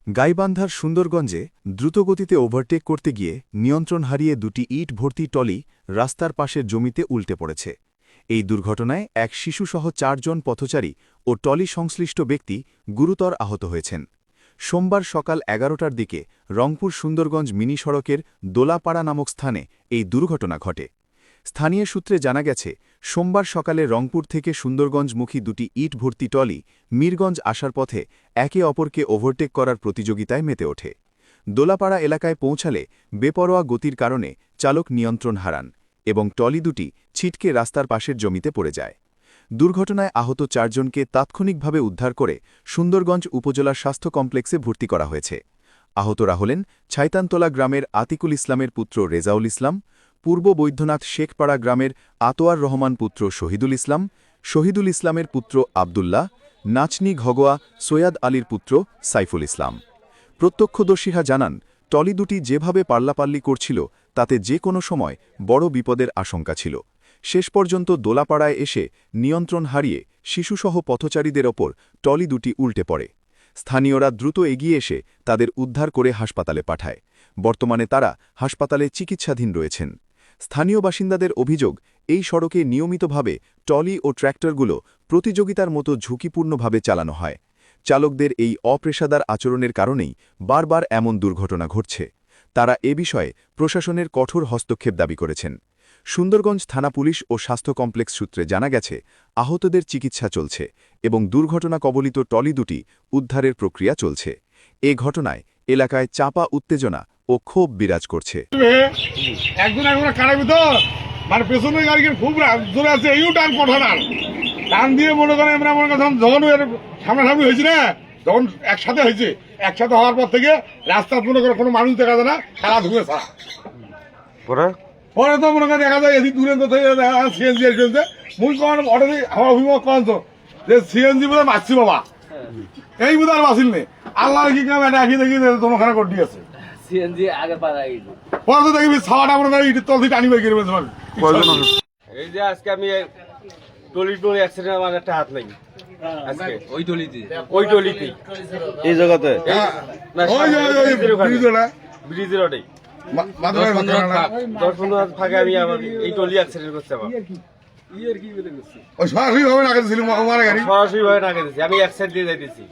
গাইবান্ধার সুন্দরগঞ্জে দ্রুতগতিতে ওভারটেক করতে গিয়ে নিয়ন্ত্রণ হারিয়ে দুটি ইট ভর্তি টলি রাস্তার পাশের জমিতে উল্টে পড়েছে। এই দুর্ঘটনায় এক শিশুসহ ৪ জন পথচারী ও টলি সংশ্লিষ্ট ব্যক্তি গুরুতর আহত হয়েছেন। সোমবার সকাল ১১টার দিকে রংপুর সুন্দরগঞ্জ মিনি সড়কের দোলাপাড়া নামক স্থানে এই দুর্ঘটনা ঘটে। স্থানীয় সূত্রে জানা গেছে, সোমবার সকালে রংপুর থেকে সুন্দরগঞ্জমুখী দুটি ইট ভর্তি টলি মিরগঞ্জ আসার পথে একে অপরকে ওভারটেক করার প্রতিযোগিতায় মেতে ওঠে। দোলাপাড়া এলাকায় পৌঁছালে বেপরোয়া গতির কারণে চালক নিয়ন্ত্রণ হারান এবং টলি দুটি ছিটকে রাস্তার পাশের জমিতে পড়ে যায়। দুর্ঘটনায় আহত ৪ জনকে তাৎক্ষণিকভাবে উদ্ধার করে সুন্দরগঞ্জ উপজেলা স্বাস্থ্য কমপ্লেক্সে ভর্তি করা হয়েছে। আহতরা হলেন ছাইতানতলা গ্রামের আতিকুল ইসলামের পুত্র রেজাউল ইসলাম, পূর্ব বৈদ্যনাথ শেখপাড়া গ্রামের আতোয়ার রহমান পুত্র শহীদুল ইসলামের পুত্র আবদুল্লাহ, নাচনি ঘগোয়া সৈয়দ আলীর পুত্র সাইফুল ইসলাম। প্রত্যক্ষদর্শীরা জানান, টলি দুটি যেভাবে পাল্লাপাল্লি করছিল তাতে যে কোনো সময় বড় বিপদের আশঙ্কা ছিল। শেষ পর্যন্ত দোলাপাড়ায় এসে নিয়ন্ত্রণ হারিয়ে শিশুসহ পথচারীদের ওপর টলি দুটি উল্টে পড়ে। স্থানীয়রা দ্রুত এগিয়ে এসে তাদের উদ্ধার করে হাসপাতালে পাঠায়। বর্তমানে তারা হাসপাতালে চিকিৎসাধীন রয়েছেন। স্থানীয় বাসিন্দাদের অভিযোগ, এই সড়কে নিয়মিতভাবে টলি ও ট্র্যাক্টরগুলো প্রতিযোগিতার মতো ঝুঁকিপূর্ণভাবে চালানো হয়। চালকদের এই অপেশাদার আচরণের কারণেই বারবার এমন দুর্ঘটনা ঘটছে। তারা এ বিষয়ে প্রশাসনের কঠোর হস্তক্ষেপ দাবি করেছেন। সুন্দরগঞ্জ থানা পুলিশ ও স্বাস্থ্য কমপ্লেক্স সূত্রে জানা গেছে, আহতদের চিকিৎসা চলছে এবং দুর্ঘটনা কবলিত টলি দুটি উদ্ধারের প্রক্রিয়া চলছে। এ ঘটনায় এলাকায় চাপা উত্তেজনা ও ক্ষোভ বিরাজ করছে। পেছনের গাড়ি খুব জোরে আছে, এই টান পঠান টান দিয়ে মনে করেন যখন সামনাসামনি হয়েছে না, যখন একসাথে হয়েছে, একসাথে হওয়ার পর থেকে রাস্তা মনে করে কোনো মানুষ দেখা যায় না, খেলা ধুয়ে ছাড়া পরে তো মনে করেন দেখা যায় এদিক দূরে সিএনজি এসেছে। মূল কারণ হঠাৎ আমার অভিমত করেন তো যে সিএনজি বোধ হয় মারছি বাবা, এই বোধ আর বাঁচিল নেই। আল্লাহ কি কাম এটা আঁকি দেখি তোমাখানে করে দিয়েছে সিএনজি আগে পরে তো দেখবি ছাওয়াটা মনে করেন ইটের তল থেকে টানি বের করে। এই যে আজকে আমি টলি অ্যাক্সিডেন্ট, আমার একটা হাত নাই আজকে ওই টলিতে এই জায়গাতে ব্রিজের ওটাই 10-15 হাত ফাঁকে আমি আমার এই টলি অ্যাক্সিডেন্ট করতে আমার সরাসরি ভাবে নাকে দিয়েছি, আমি এক সাইড দিয়ে যাইতেছি।